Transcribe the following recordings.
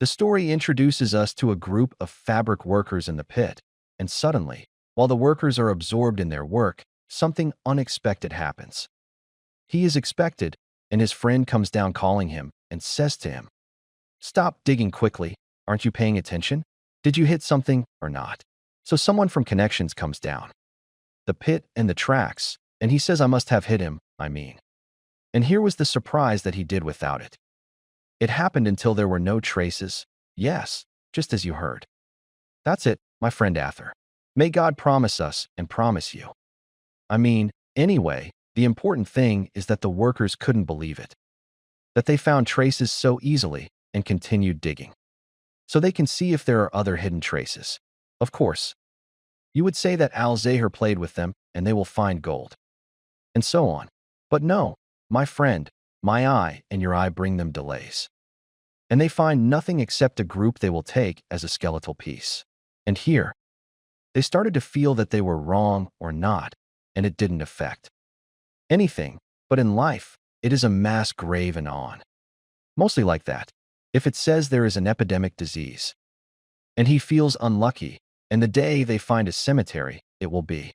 The story introduces us to a group of fabric workers in the pit, and suddenly, while the workers are absorbed in their work, something unexpected happens. He is expected, and his friend comes down calling him and says to him, "Stop digging quickly. Aren't you paying attention? Did you hit something or not?" So someone from Connections comes down the pit and the tracks, and he says, "I must have hit him, I mean." And here was the surprise that he did without it. It happened until there were no traces. Yes, just as you heard. That's it, my friend Arthur. May God promise us and promise you. I mean, anyway, the important thing is that the workers couldn't believe it. That they found traces so easily and continued digging. So they can see if there are other hidden traces. Of course. You would say that Al-Zahir played with them and they will find gold. And so on. But no, my friend, my eye and your eye bring them delays. And they find nothing except a group they will take as a skeletal piece. And here, they started to feel that they were wrong or not, and it didn't affect anything. But in life, it is a mass grave and on. Mostly like that. If it says there is an epidemic disease, and he feels unlucky, and the day they find a cemetery, it will be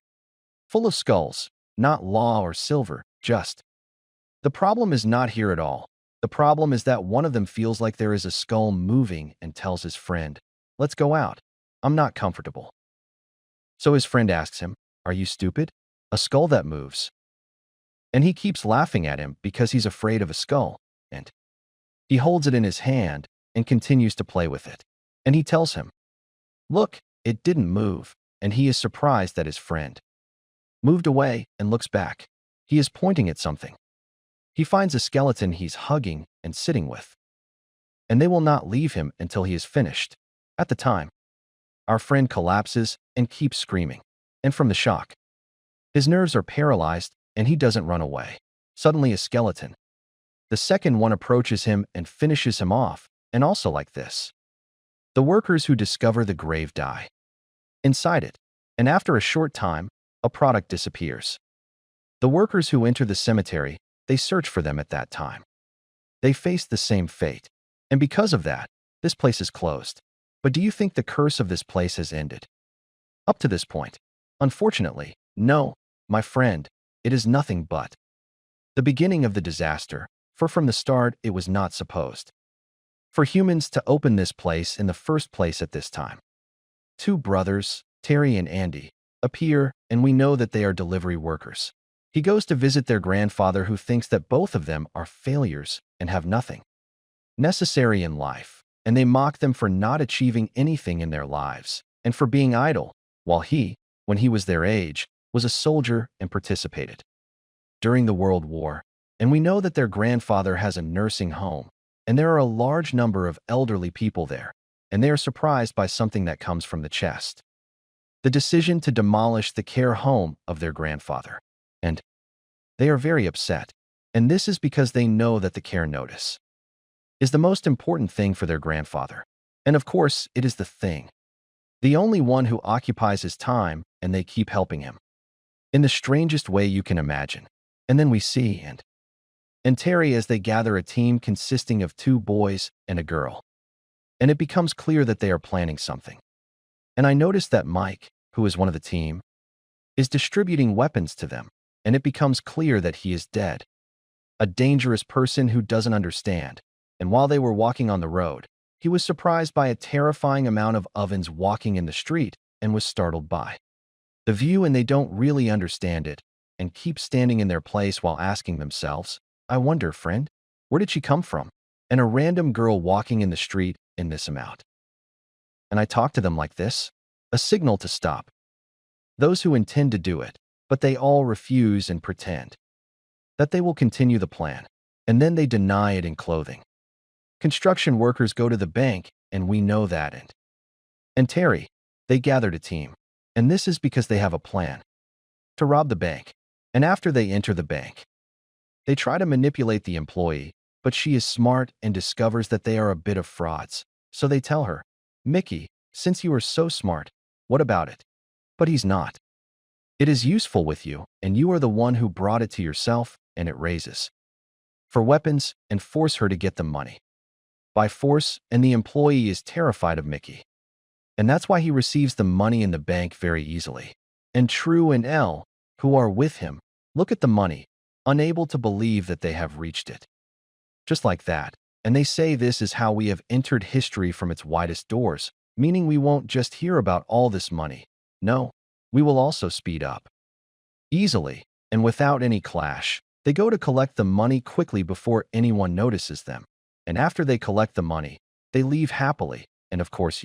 full of skulls, not law or silver, just. The problem is not here at all. The problem is that one of them feels like there is a skull moving and tells his friend, "Let's go out. I'm not comfortable." So his friend asks him, "Are you stupid? A skull that moves?" And he keeps laughing at him because he's afraid of a skull, and he holds it in his hand and continues to play with it. And he tells him, "Look, it didn't move," and he is surprised that his friend moved away and looks back. He is pointing at something. He finds a skeleton he's hugging and sitting with. And they will not leave him until he is finished. At the time, our friend collapses and keeps screaming. And from the shock, his nerves are paralyzed and he doesn't run away. Suddenly a skeleton. The second one approaches him and finishes him off, and also like this. The workers who discover the grave die inside it, and after a short time, a product disappears. The workers who enter the cemetery, they search for them at that time. They face the same fate, and because of that, this place is closed. But do you think the curse of this place has ended? Up to this point? Unfortunately, no, my friend, it is nothing but the beginning of the disaster, for from the start it was not supposed for humans to open this place in the first place at this time. Two brothers, Terry and Andy, appear, and we know that they are delivery workers. He goes to visit their grandfather who thinks that both of them are failures and have nothing necessary in life, and they mock them for not achieving anything in their lives and for being idle, while he, when he was their age, was a soldier and participated during the World War, and we know that their grandfather has a nursing home, and there are a large number of elderly people there, and they are surprised by something that comes from the chest. The decision to demolish the care home of their grandfather. And they are very upset, and this is because they know that the care notice is the most important thing for their grandfather. And of course, it is the thing. The only one who occupies his time, and they keep helping him in the strangest way you can imagine. And then we see and Terry as they gather a team consisting of two boys and a girl. And it becomes clear that they are planning something. And I noticed that Mike, who is one of the team, is distributing weapons to them, and it becomes clear that he is dead. A dangerous person who doesn't understand. And while they were walking on the road, he was surprised by a terrifying amount of ovens walking in the street and was startled by the view, and they don't really understand it and keep standing in their place while asking themselves, "I wonder, friend, where did she come from?" And a random girl walking in the street in this amount. And I talk to them like this, a signal to stop. Those who intend to do it, but they all refuse and pretend that they will continue the plan, and then they deny it in clothing. Construction workers go to the bank, and we know that. And Terry, they gathered a team, and this is because they have a plan to rob the bank. And after they enter the bank, they try to manipulate the employee, but she is smart and discovers that they are a bit of frauds. So they tell her, "Mickey, since you are so smart, what about it?" But he's not. "It is useful with you, and you are the one who brought it to yourself," and it raises for weapons and force her to get the money. by force, and the employee is terrified of Mickey. And that's why he receives the money in the bank very easily. And True and Elle, who are with him, look at the money, unable to believe that they have reached it. Just like that. And they say this is how we have entered history from its widest doors, meaning we won't just hear about all this money. No, we will also speed up. Easily, and without any clash, they go to collect the money quickly before anyone notices them. And after they collect the money, they leave happily, and of course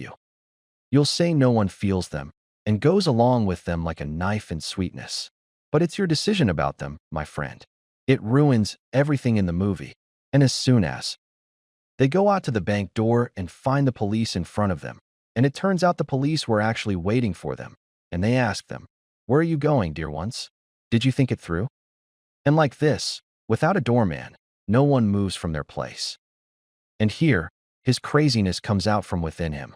you'll say no one feels them, and goes along with them like a knife in sweetness. But it's your decision about them, my friend. It ruins everything in the movie. And as soon as they go out to the bank door and find the police in front of them, and it turns out the police were actually waiting for them, and they ask them, "Where are you going, dear ones? Did you think it through?" And like this, without a doorman, no one moves from their place. And here, his craziness comes out from within him.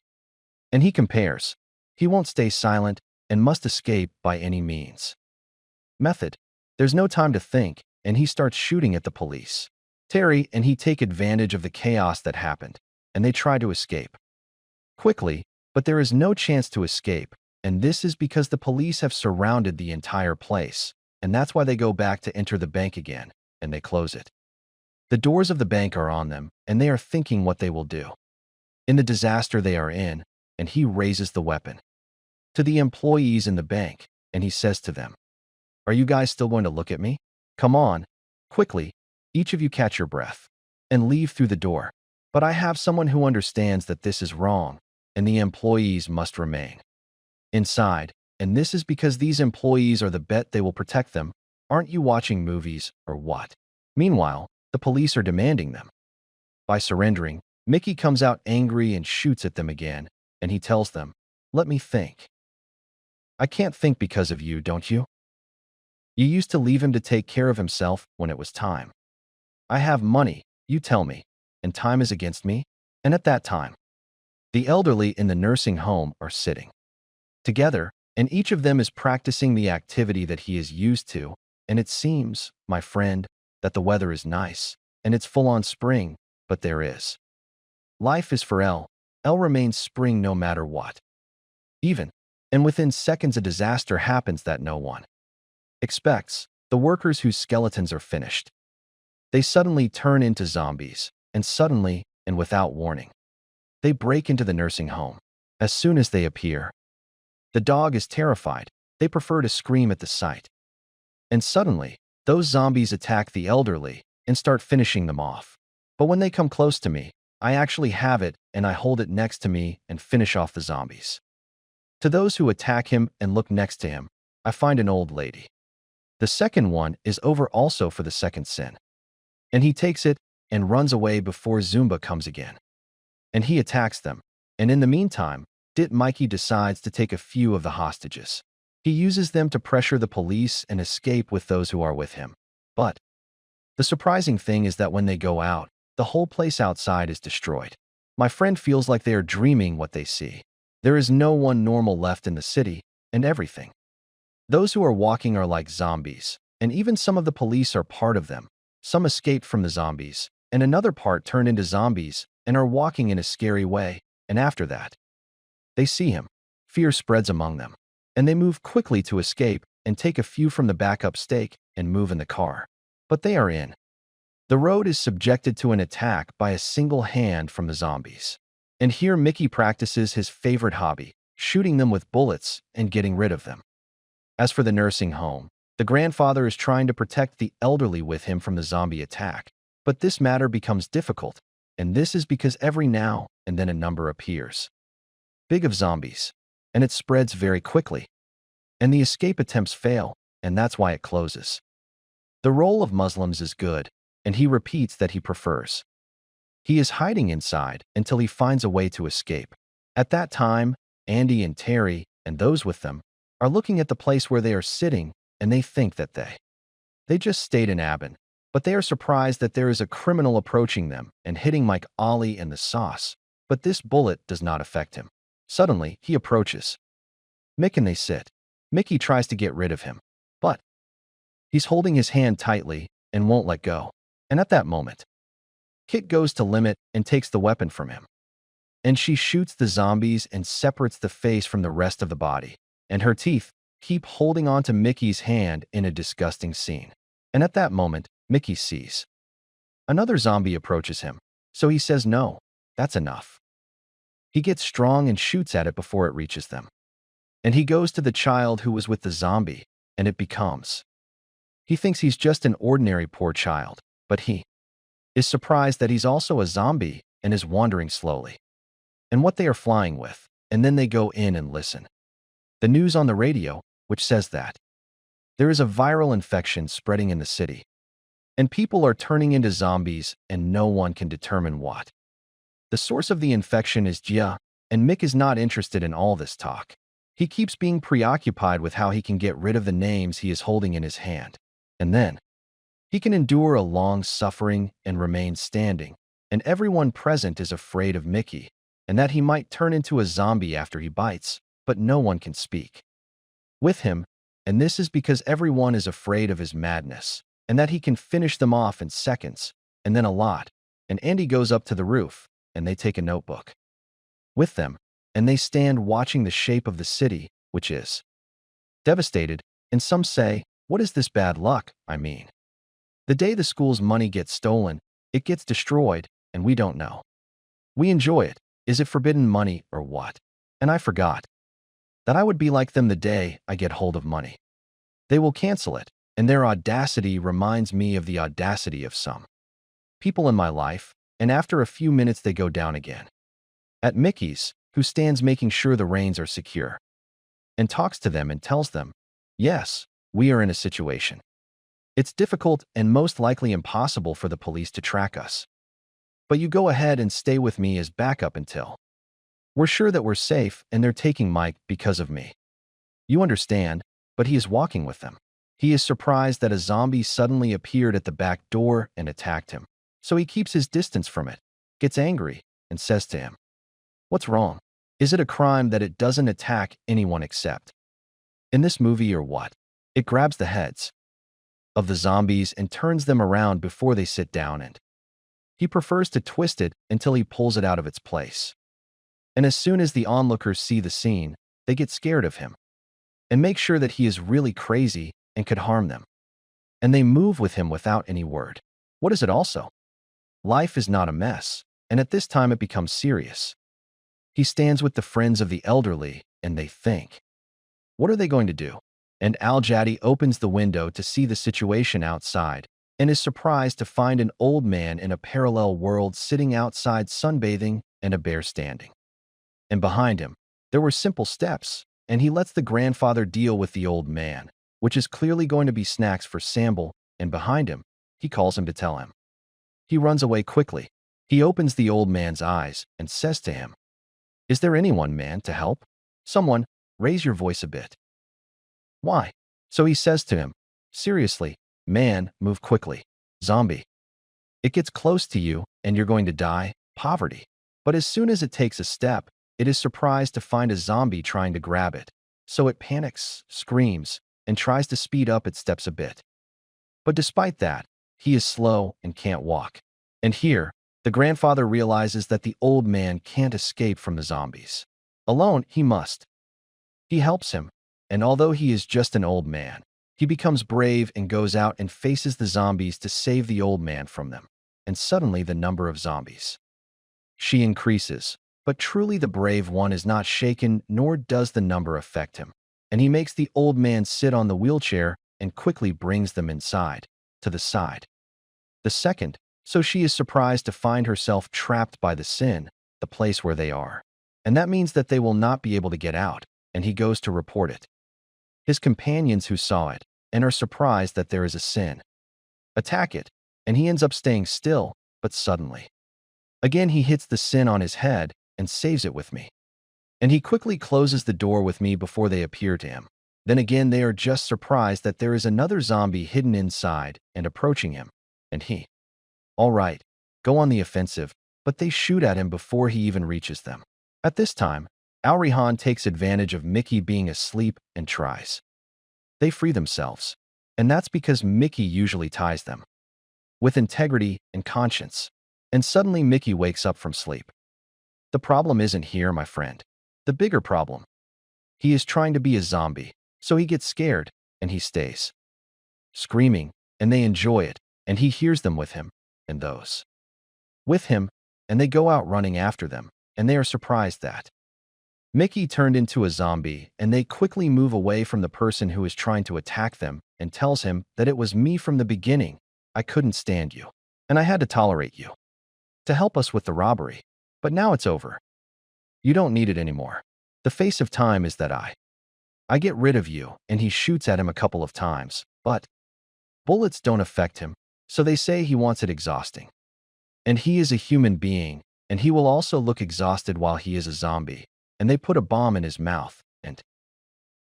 And he compares. He won't stay silent and must escape by any means. Method. There's no time to think, and he starts shooting at the police. Terry and he take advantage of the chaos that happened, and they try to escape quickly, but there is no chance to escape, and this is because the police have surrounded the entire place, and that's why they go back to enter the bank again, and they close it. The doors of the bank are on them, and they are thinking what they will do. In the disaster they are in, and he raises the weapon to the employees in the bank, and he says to them, "Are you guys still going to look at me? Come on, quickly, each of you catch your breath, and leave through the door. But I have someone who understands that this is wrong, and the employees must remain inside, and this is because these employees are the bet they will protect them. Aren't you watching movies, or what?" Meanwhile, the police are demanding them. By surrendering, Mickey comes out angry and shoots at them again, and he tells them, "Let me think. I can't think because of you, don't you? You used to leave him to take care of himself when it was time. I have money, you tell me, and time is against me." And at that time, the elderly in the nursing home are sitting together, and each of them is practicing the activity that he is used to, and it seems, my friend, that the weather is nice, and it's full-on spring, but there is. Life is for Elle. Elle remains spring no matter what. Even, and within seconds a disaster happens that no one expects. The workers whose skeletons are finished. They suddenly turn into zombies, and suddenly, and without warning, they break into the nursing home. As soon as they appear, the dog is terrified. They prefer to scream at the sight. And suddenly, those zombies attack the elderly and start finishing them off. But when they come close to me, I actually have it, and I hold it next to me and finish off the zombies. To those who attack him and look next to him, I find an old lady. The second one is over also for the second sin. And he takes it and runs away before Zumba comes again. And he attacks them. And in the meantime, Mikey decides to take a few of the hostages. He uses them to pressure the police and escape with those who are with him. But the surprising thing is that when they go out, the whole place outside is destroyed. My friend feels like they are dreaming what they see. There is no one normal left in the city, and everything. Those who are walking are like zombies, and even some of the police are part of them. Some escaped from the zombies, and another part turned into zombies and are walking in a scary way, and after that, they see him. Fear spreads among them, and they move quickly to escape and take a few from the backup stake and move in the car. But they are in. The road is subjected to an attack by a single hand from the zombies. And here Mickey practices his favorite hobby, shooting them with bullets and getting rid of them. As for the nursing home, the grandfather is trying to protect the elderly with him from the zombie attack. But this matter becomes difficult, and this is because every now and then a number appears. Big of zombies, and it spreads very quickly. And the escape attempts fail, and that's why it closes. The role of Muslims is good, and he repeats that he prefers. He is hiding inside until he finds a way to escape. At that time, Andy and Terry, and those with them, are looking at the place where they are sitting, and they think that they just stayed in Aben, but they are surprised that there is a criminal approaching them and hitting Mike Ollie in the sauce, but this bullet does not affect him. Suddenly, he approaches Mick and they sit. Mickey tries to get rid of him, but he's holding his hand tightly and won't let go. And at that moment, Kit goes to Limit and takes the weapon from him. And she shoots the zombies and separates the face from the rest of the body. And her teeth keep holding onto Mickey's hand in a disgusting scene. And at that moment, Mickey sees another zombie approaches him, so he says no, that's enough. He gets strong and shoots at it before it reaches them. And he goes to the child who was with the zombie, and it becomes. He thinks he's just an ordinary poor child, but he is surprised that he's also a zombie and is wandering slowly. And what they are flying with, and then they go in and listen. The news on the radio, which says that there is a viral infection spreading in the city, and people are turning into zombies and no one can determine what. The source of the infection is Jia, and Mick is not interested in all this talk. He keeps being preoccupied with how he can get rid of the names he is holding in his hand. And then he can endure a long suffering and remain standing, and everyone present is afraid of Mickey, and that he might turn into a zombie after he bites, but no one can speak with him, and this is because everyone is afraid of his madness, and that he can finish them off in seconds, and then a lot. And Andy goes up to the roof, and they take a notebook with them, and they stand watching the shape of the city, which is devastated, and some say, what is this bad luck, I mean? The day the school's money gets stolen, it gets destroyed, and we don't know. We enjoy it. Is it forbidden money or what? And I forgot that I would be like them the day I get hold of money. They will cancel it, and their audacity reminds me of the audacity of some people in my life, and after a few minutes they go down again. At Mickey's, who stands making sure the reins are secure, and talks to them and tells them, yes, we are in a situation. It's difficult and most likely impossible for the police to track us. But you go ahead and stay with me as backup until we're sure that we're safe and they're taking Mike because of me. You understand, but he is walking with them. He is surprised that a zombie suddenly appeared at the back door and attacked him. So he keeps his distance from it, gets angry, and says to him, what's wrong? Is it a crime that it doesn't attack anyone except in this movie or what? It grabs the heads of the zombies and turns them around before they sit down, and he prefers to twist it until he pulls it out of its place. And as soon as the onlookers see the scene, they get scared of him and make sure that he is really crazy and could harm them. And they move with him without any word. What is it also? Life is not a mess, and at this time it becomes serious. He stands with the friends of the elderly, and they think, what are they going to do? And Al-Jadi opens the window to see the situation outside and is surprised to find an old man in a parallel world sitting outside sunbathing and a bear standing. And behind him, there were simple steps, and he lets the grandfather deal with the old man, which is clearly going to be snacks for Samble, and behind him, he calls him to tell him. He runs away quickly. He opens the old man's eyes and says to him, is there anyone, man, to help? Someone, raise your voice a bit. Why? So he says to him, seriously, man, move quickly. Zombie. It gets close to you, and you're going to die, poverty. But as soon as it takes a step, it is surprised to find a zombie trying to grab it. So it panics, screams, and tries to speed up its steps a bit. But despite that, he is slow and can't walk. And here, the grandfather realizes that the old man can't escape from the zombies. Alone, he must. He helps him, and although he is just an old man, he becomes brave and goes out and faces the zombies to save the old man from them. And suddenly the number of zombies she increases, but truly the brave one is not shaken, nor does the number affect him. And he makes the old man sit on the wheelchair and quickly brings them inside, to the side. The second, so she is surprised to find herself trapped by the sin, the place where they are. And that means that they will not be able to get out, and he goes to report it. His companions who saw it, and are surprised that there is a sin, attack it, and he ends up staying still, but suddenly. Again he hits the sin on his head, and saves it with me. And he quickly closes the door with me before they appear to him. Then again they are just surprised that there is another zombie hidden inside and approaching him, and he, all right, go on the offensive, but they shoot at him before he even reaches them. At this time, Al-Rihan takes advantage of Mickey being asleep and tries. They free themselves, and that's because Mickey usually ties them with integrity and conscience. And suddenly Mickey wakes up from sleep. The problem isn't here, my friend. The bigger problem. He is trying to be a zombie, so he gets scared, and he stays. Screaming, and they enjoy it, and he hears them with him, and those with him, and they go out running after them, and they are surprised that Mickey turned into a zombie, and they quickly move away from the person who is trying to attack them and tells him that it was me from the beginning. I couldn't stand you, and I had to tolerate you to help us with the robbery. But now it's over. You don't need it anymore. The face of time is that I get rid of you, and he shoots at him a couple of times, but bullets don't affect him, so they say he wants it exhausting. And he is a human being, and he will also look exhausted while he is a zombie, and they put a bomb in his mouth, and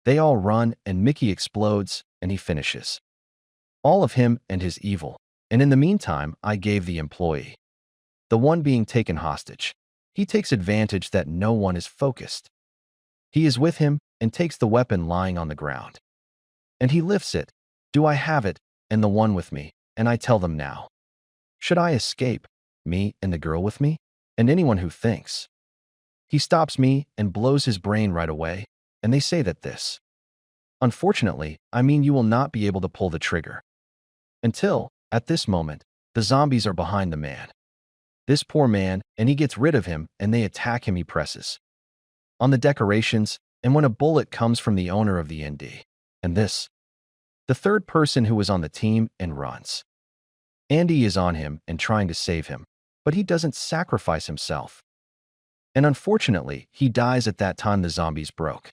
they all run, and Mickey explodes, and he finishes all of him and his evil. And in the meantime, I gave the employee, the one being taken hostage. He takes advantage that no one is focused. He is with him and takes the weapon lying on the ground. And he lifts it. Do I have it? And the one with me. And I tell them now. Should I escape? Me and the girl with me? And anyone who thinks. He stops me and blows his brain right away. And they say that this. Unfortunately, I mean you will not be able to pull the trigger. Until, at this moment, the zombies are behind the man. This poor man, and he gets rid of him, and they attack him. He presses on the decorations, and when a bullet comes from the owner of the ND, and this, the third person who was on the team, and runs. Andy is on him and trying to save him, but he doesn't sacrifice himself. And unfortunately, he dies at that time. The zombies broke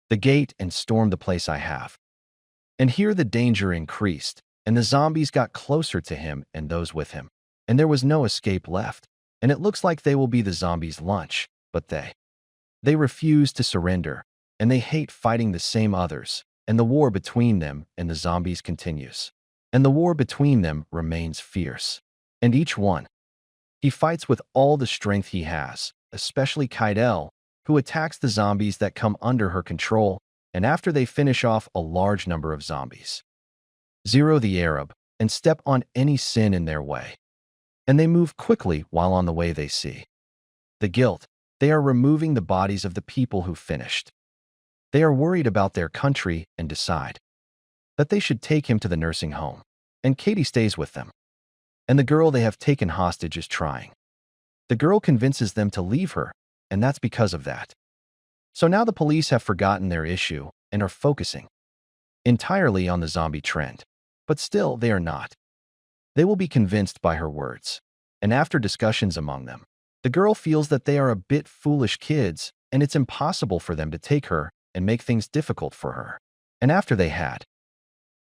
the gate and stormed the place I have. And here the danger increased, and the zombies got closer to him and those with him. And there was no escape left, and it looks like they will be the zombies' lunch, but they refuse to surrender, and they hate fighting the same others, and the war between them and the zombies continues. And the war between them remains fierce. And each one, he fights with all the strength he has, especially Kydell, who attacks the zombies that come under her control, and after they finish off a large number of zombies, zero the Arab, and step on any sin in their way. And they move quickly while on the way they see the guilt. They are removing the bodies of the people who finished. They are worried about their country and decide that they should take him to the nursing home. And Katie stays with them. And the girl they have taken hostage is trying. The girl convinces them to leave her, and that's because of that. So now the police have forgotten their issue and are focusing entirely on the zombie trend. But still, they are not. They will be convinced by her words. And after discussions among them, the girl feels that they are a bit foolish kids, and it's impossible for them to take her and make things difficult for her. And after they had,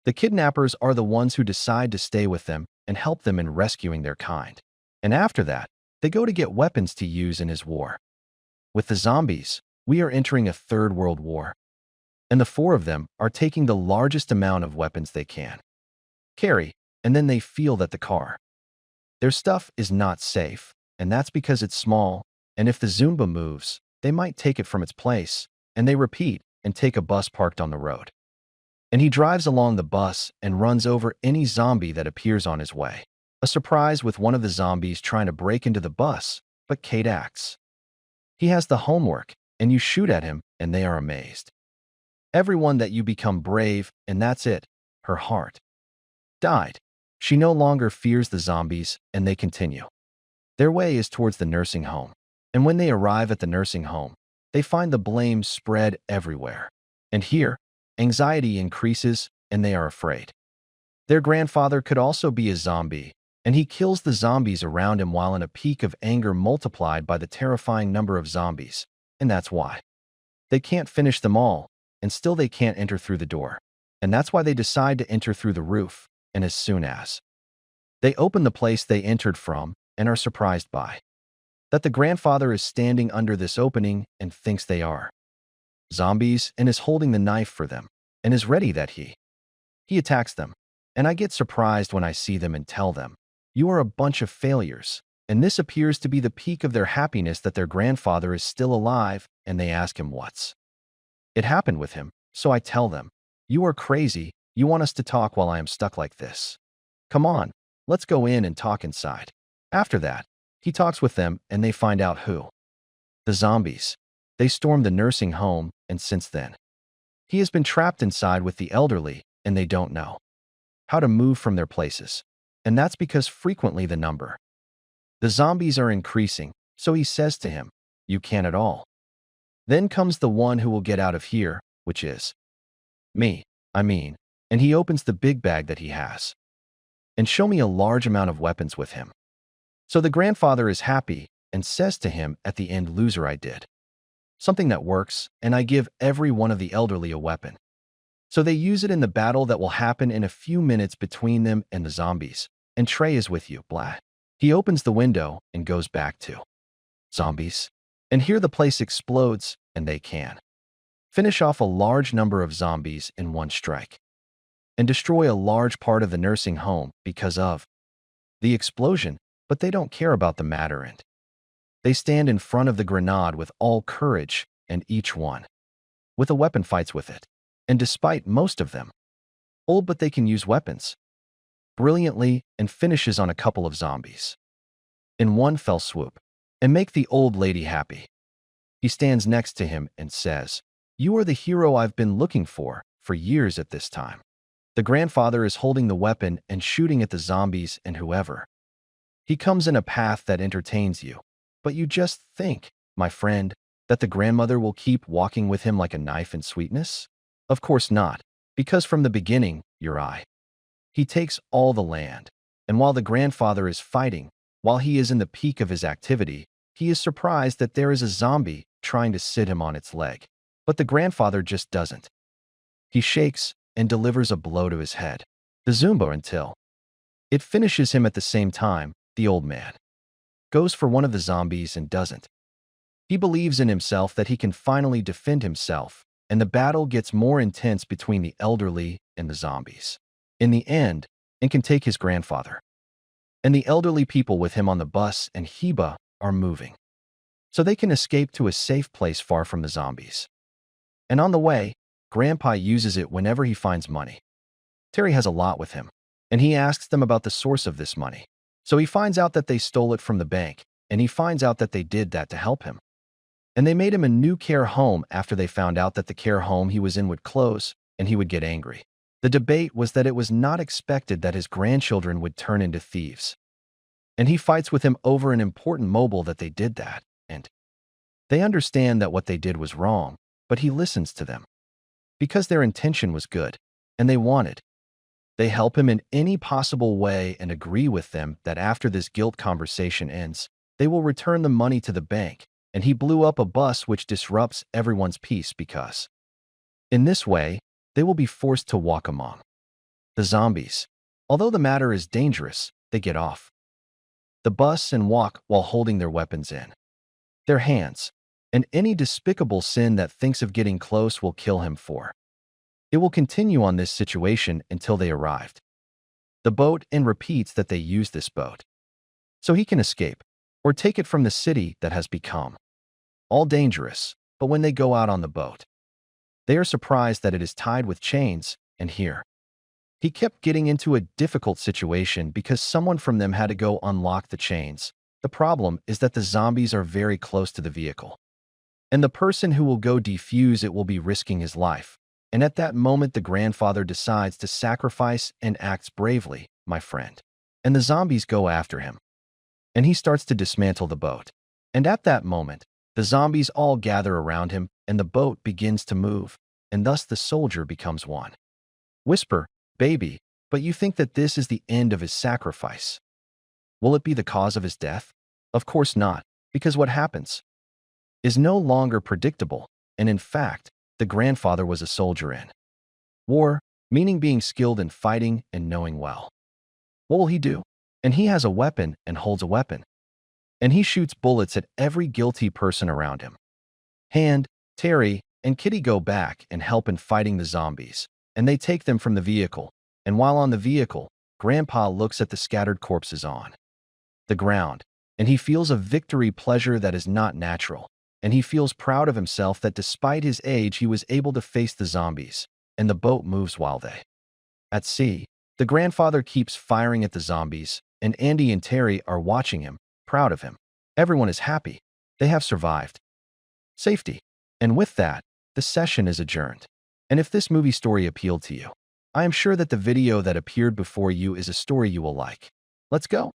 the kidnappers are the ones who decide to stay with them and help them in rescuing their kind. And after that, they go to get weapons to use in his war. With the zombies, we are entering a third world war. And the four of them are taking the largest amount of weapons they can carry, and then they feel that the car, their stuff is not safe, and that's because it's small, and if the Zumba moves, they might take it from its place, and they repeat and take a bus parked on the road. And he drives along the bus and runs over any zombie that appears on his way. A surprise with one of the zombies trying to break into the bus, but Kate acts. He has the homework, and you shoot at him, and they are amazed. Everyone that you become brave, and that's it. Her heart died. She no longer fears the zombies, and they continue. Their way is towards the nursing home. And when they arrive at the nursing home, they find the blame spread everywhere. And here, anxiety increases, and they are afraid. Their grandfather could also be a zombie, and he kills the zombies around him while in a peak of anger multiplied by the terrifying number of zombies. And that's why they can't finish them all, and still they can't enter through the door. And that's why they decide to enter through the roof, and as soon as they open the place they entered from and are surprised by that the grandfather is standing under this opening and thinks they are zombies and is holding the knife for them and is ready that he attacks them. And I get surprised when I see them and tell them, you are a bunch of failures. And this appears to be the peak of their happiness that their grandfather is still alive, and they ask him what's it happened with him. So I tell them, you are crazy. You want us to talk while I am stuck like this. Come on, let's go in and talk inside. After that, He talks with them and they find out who. The zombies. They storm the nursing home, and since then, he has been trapped inside with the elderly, and they don't know how to move from their places. And that's because frequently the zombies are increasing, so he says to him, "You can't at all." Then comes the one who will get out of here, which is me, and he opens the big bag that he has and show me a large amount of weapons with him. So the grandfather is happy and says to him at the end, "Loser, I did something that works, and I give every one of the elderly a weapon. So they use it in the battle that will happen in a few minutes between them and the zombies. And Trey is with you, blah." He opens the window and goes back to zombies. And here the place explodes, and they can finish off a large number of zombies in one strike and destroy a large part of the nursing home because of the explosion, but they don't care about the matter and they stand in front of the grenade with all courage, and each one with a weapon fights with it. And despite most of them old, but they can use weapons brilliantly and finishes on a couple of zombies in one fell swoop and make the old lady happy. He stands next to him and says, "You are the hero I've been looking for years at this time." The grandfather is holding the weapon and shooting at the zombies and whoever. He comes in a path that entertains you, but you just think, my friend, that the grandmother will keep walking with him like a knife in sweetness? Of course not, because from the beginning, he takes all the land, and while the grandfather is fighting, while he is in the peak of his activity, he is surprised that there is a zombie trying to sit him on its leg. But the grandfather just doesn't. He shakes and delivers a blow to his head, the Zumba, until it finishes him at the same time. The old man goes for one of the zombies and doesn't. He believes in himself that he can finally defend himself, and the battle gets more intense between the elderly and the zombies. In the end, and can take his grandfather. And the elderly people with him on the bus and Heba are moving, so they can escape to a safe place far from the zombies. And on the way, Grandpa uses it whenever he finds money. Terry has a lot with him, and he asks them about the source of this money. So he finds out that they stole it from the bank, and he finds out that they did that to help him. And they made him a new care home after they found out that the care home he was in would close, and he would get angry. The debate was that it was not expected that his grandchildren would turn into thieves. And he fights with him over an important mobile that they did that, and they understand that what they did was wrong, but he listens to them because their intention was good, and they help him in any possible way and agree with them that after this guilt conversation ends, they will return the money to the bank, and he blew up a bus which disrupts everyone's peace because in this way, they will be forced to walk among the zombies. Although the matter is dangerous, they get off the bus and walk while holding their weapons in their hands, and any despicable sin that thinks of getting close will kill him for. It will continue on this situation until they arrived the boat and repeats that they use this boat so he can escape or take it from the city that has become all dangerous. But when they go out on the boat, they are surprised that it is tied with chains, and here he kept getting into a difficult situation because someone from them had to go unlock the chains. The problem is that the zombies are very close to the vehicle, and the person who will go defuse it will be risking his life. And at that moment, the grandfather decides to sacrifice and acts bravely, my friend. And the zombies go after him, and he starts to dismantle the boat. And at that moment, the zombies all gather around him, and the boat begins to move, and thus the soldier becomes one. Whisper, baby, but you think that this is the end of his sacrifice. Will it be the cause of his death? Of course not, because what happens is no longer predictable, and in fact, the grandfather was a soldier in war, meaning being skilled in fighting and knowing well. What will he do? And he has a weapon and holds a weapon. And he shoots bullets at every guilty person around him. Hand, Terry, and Kitty go back and help in fighting the zombies, and they take them from the vehicle. And while on the vehicle, Grandpa looks at the scattered corpses on the ground, and he feels a victory pleasure that is not natural. And he feels proud of himself that despite his age, he was able to face the zombies, and the boat moves while they at sea. The grandfather keeps firing at the zombies, and Andy and Terry are watching him, proud of him. Everyone is happy. They have survived. Safety. And with that, the session is adjourned. And if this movie story appealed to you, I am sure that the video that appeared before you is a story you will like. Let's go.